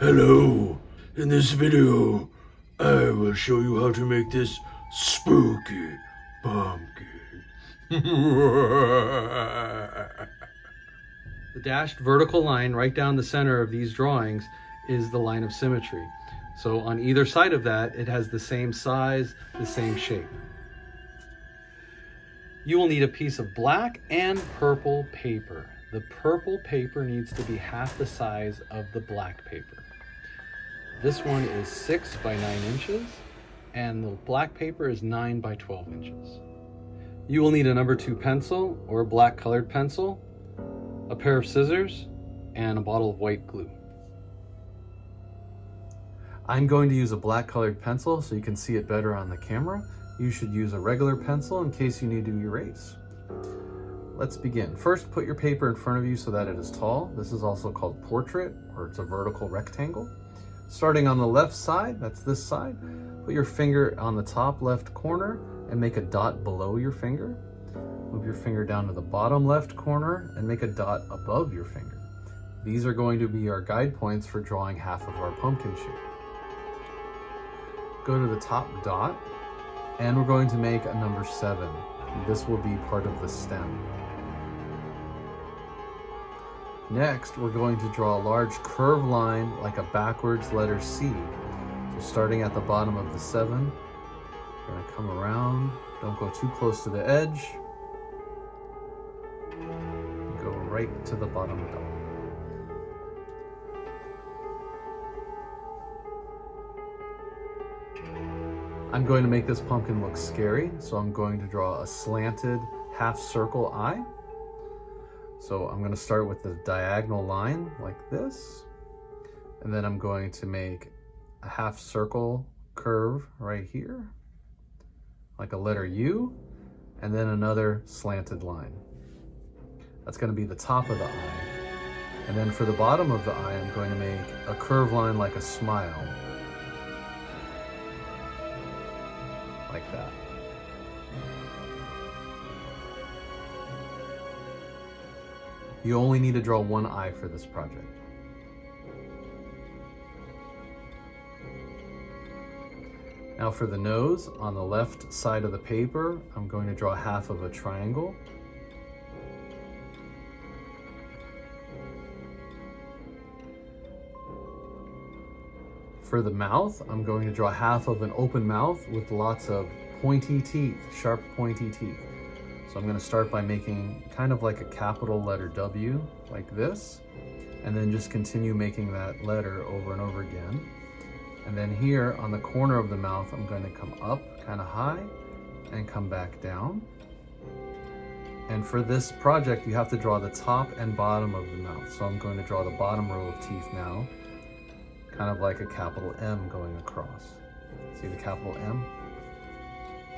Hello, in this video, I will show you how to make this spooky pumpkin. The dashed vertical line right down the center of these drawings is the line of symmetry. So on either side of that, it has the same size, the same shape. You will need a piece of black and purple paper. The purple paper needs to be half the size of the black paper. This one is 6 by 9 inches, and the black paper is 9 by 12 inches. You will need a number 2 pencil or a black colored pencil, a pair of scissors, and a bottle of white glue. I'm going to use a black colored pencil so you can see it better on the camera. You should use a regular pencil in case you need to erase. Let's begin. First, put your paper in front of you so that it is tall. This is also called portrait, or it's a vertical rectangle. Starting on the left side, that's this side, put your finger on the top left corner and make a dot below your finger. Move your finger down to the bottom left corner and make a dot above your finger. These are going to be our guide points for drawing half of our pumpkin shape. Go to the top dot, and we're going to make a number 7. This will be part of the stem. Next, we're going to draw a large curved line like a backwards letter C. So starting at the bottom of the 7, we're going to come around. Don't go too close to the edge. Go right to the bottom dot. I'm going to make this pumpkin look scary, so I'm going to draw a slanted half circle eye. So I'm going to start with the diagonal line like this, and then I'm going to make a half circle curve right here, like a letter U, and then another slanted line. That's going to be the top of the eye. And then for the bottom of the eye, I'm going to make a curved line like a smile. Like that. You only need to draw one eye for this project. Now for the nose, on the left side of the paper, I'm going to draw half of a triangle. For the mouth, I'm going to draw half of an open mouth with lots of pointy teeth, sharp pointy teeth. So I'm going to start by making kind of like a capital letter W, like this, and then just continue making that letter over and over again. And then here on the corner of the mouth, I'm going to come up kind of high and come back down. And for this project, you have to draw the top and bottom of the mouth. So I'm going to draw the bottom row of teeth now, kind of like a capital M going across. See the capital M?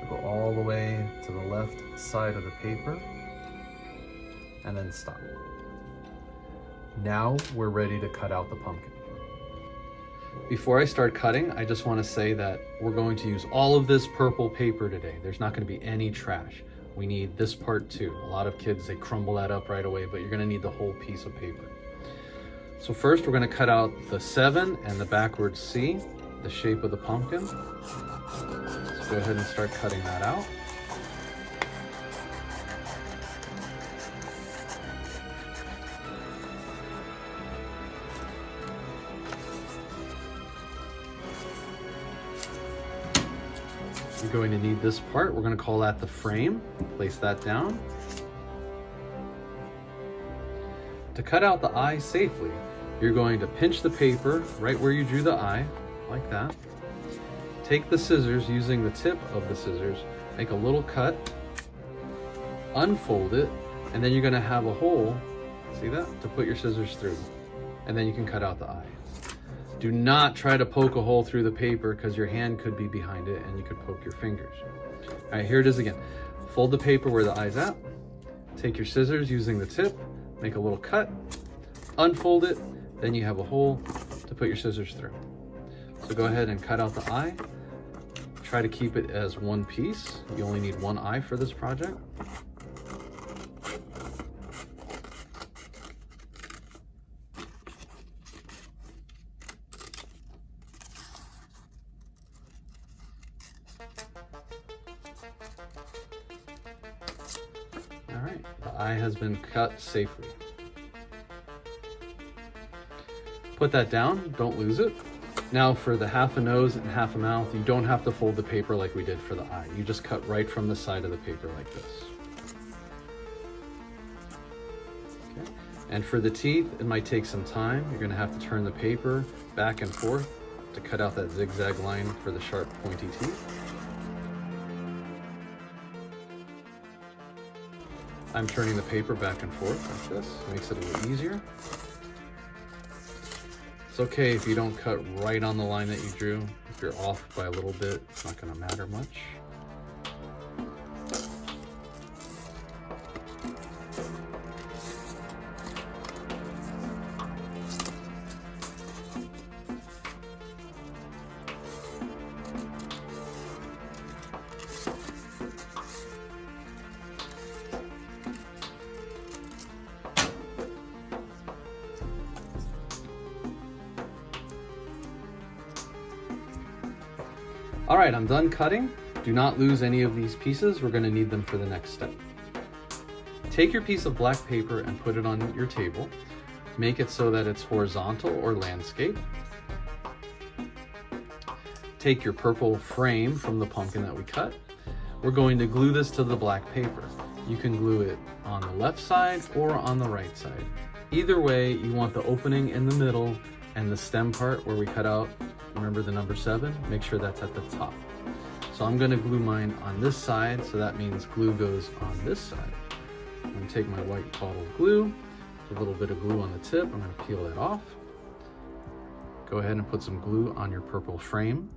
So go all the way to the left side of the paper and then stop. Now we're ready to cut out the pumpkin. Before I start cutting, I just want to say that we're going to use all of this purple paper today. There's not going to be any trash. We need this part too. A lot of kids, they crumble that up right away, but you're going to need the whole piece of paper. So first we're going to cut out the 7 and the backwards C, the shape of the pumpkin. Let's go ahead and start cutting that out. You're going to need this part. We're going to call that the frame. Place that down. To cut out the eye safely, you're going to pinch the paper right where you drew the eye, like that. Take the scissors using the tip of the scissors, make a little cut, unfold it, and then you're going to have a hole, see that, to put your scissors through. And then you can cut out the eye. Do not try to poke a hole through the paper because your hand could be behind it and you could poke your fingers. All right, here it is again. Fold the paper where the eye's at. Take your scissors using the tip, make a little cut, unfold it, then you have a hole to put your scissors through. So go ahead and cut out the eye. Try to keep it as one piece. You only need one eye for this project. eye has been cut safely. Put that down, don't lose it. Now for the half a nose and half a mouth, you don't have to fold the paper like we did for the eye. You just cut right from the side of the paper like this. Okay. And for the teeth, it might take some time. You're gonna have to turn the paper back and forth to cut out that zigzag line for the sharp, pointy teeth. I'm turning the paper back and forth like this. Makes it a little easier. It's okay if you don't cut right on the line that you drew. If you're off by a little bit, it's not going to matter much. All right, I'm done cutting. Do not lose any of these pieces. We're gonna need them for the next step. Take your piece of black paper and put it on your table. Make it so that it's horizontal or landscape. Take your purple frame from the pumpkin that we cut. We're going to glue this to the black paper. You can glue it on the left side or on the right side. Either way, you want the opening in the middle and the stem part where we cut out, remember the number 7, make sure that's at the top. So I'm gonna glue mine on this side, so that means glue goes on this side. I'm gonna take my white bottle glue, a little bit of glue on the tip, I'm gonna peel that off. Go ahead and put some glue on your purple frame.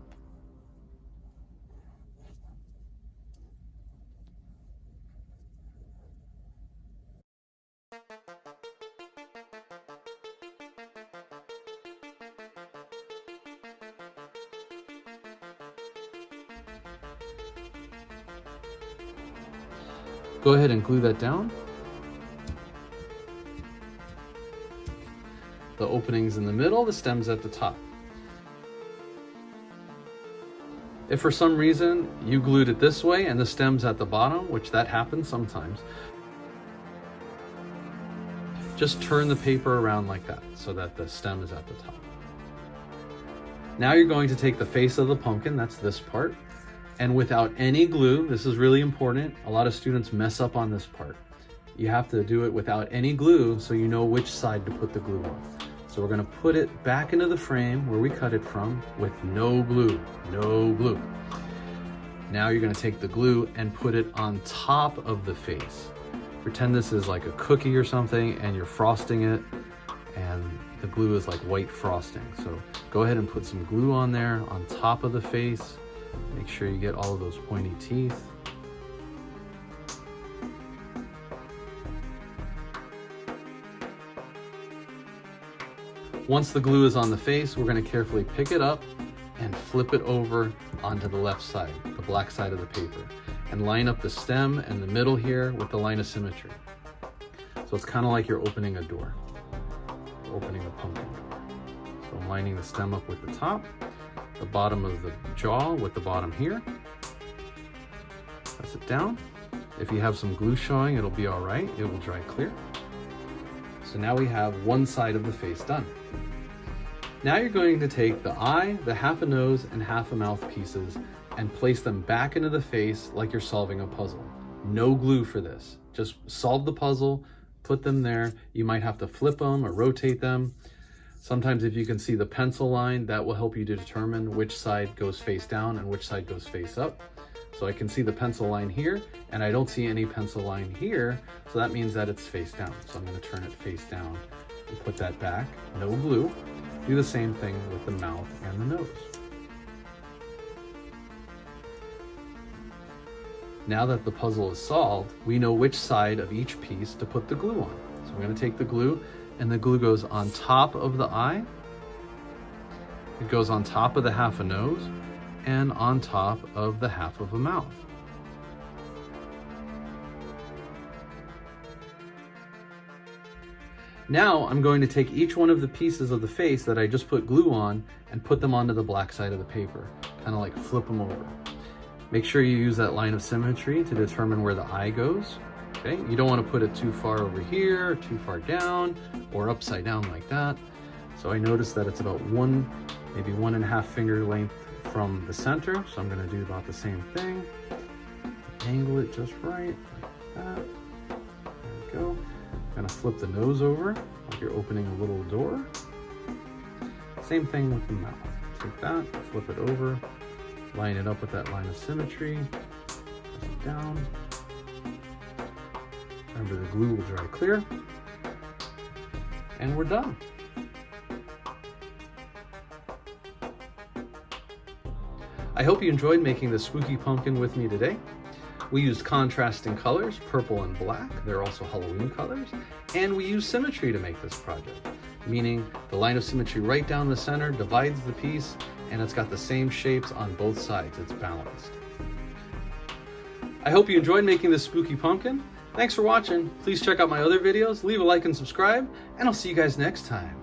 Go ahead and glue that down. The opening's in the middle, the stem's at the top. If for some reason you glued it this way and the stem's at the bottom, which that happens sometimes, just turn the paper around like that so that the stem is at the top. Now you're going to take the face of the pumpkin, that's this part, and without any glue, this is really important. A lot of students mess up on this part. You have to do it without any glue so you know which side to put the glue on. So we're gonna put it back into the frame where we cut it from with no glue, no glue. Now you're gonna take the glue and put it on top of the face. Pretend this is like a cookie or something and you're frosting it and the glue is like white frosting. So go ahead and put some glue on there on top of the face. Make sure you get all of those pointy teeth. Once the glue is on the face, we're going to carefully pick it up and flip it over onto the left side, the black side of the paper, and line up the stem and the middle here with the line of symmetry. So it's kind of like you're opening a door, opening a pumpkin door. So I'm lining the stem up with the top, the bottom of the jaw with the bottom here. Press it down. If you have some glue showing, it'll be all right. It will dry clear. So now we have one side of the face done. Now you're going to take the eye, the half a nose, and half a mouth pieces and place them back into the face like you're solving a puzzle. No glue for this. Just solve the puzzle, put them there. You might have to flip them or rotate them. Sometimes if you can see the pencil line, that will help you to determine which side goes face down and which side goes face up. So I can see the pencil line here, and I don't see any pencil line here, so that means that it's face down. So I'm going to turn it face down and put that back, no glue. Do the same thing with the mouth and the nose. Now that the puzzle is solved, we know which side of each piece to put the glue on. So we're going to take the glue, and the glue goes on top of the eye. It goes on top of the half a nose and on top of the half of a mouth. Now I'm going to take each one of the pieces of the face that I just put glue on and put them onto the black side of the paper, kind of like flip them over. Make sure you use that line of symmetry to determine where the eye goes. Okay, you don't want to put it too far over here, too far down, or upside down like that. So I noticed that it's about maybe 1.5 finger length from the center. So I'm going to do about the same thing. Angle it just right, like that. There we go. I'm going to flip the nose over like you're opening a little door. Same thing with the mouth. Take that, flip it over, line it up with that line of symmetry, press it down. Remember, the glue will dry clear, and we're done. I hope you enjoyed making the spooky pumpkin with me today. We used contrasting colors, purple and black. They're also Halloween colors. And we used symmetry to make this project, meaning the line of symmetry right down the center divides the piece, and it's got the same shapes on both sides. It's balanced. I hope you enjoyed making this spooky pumpkin. Thanks for watching. Please check out my other videos, leave a like and subscribe, and I'll see you guys next time.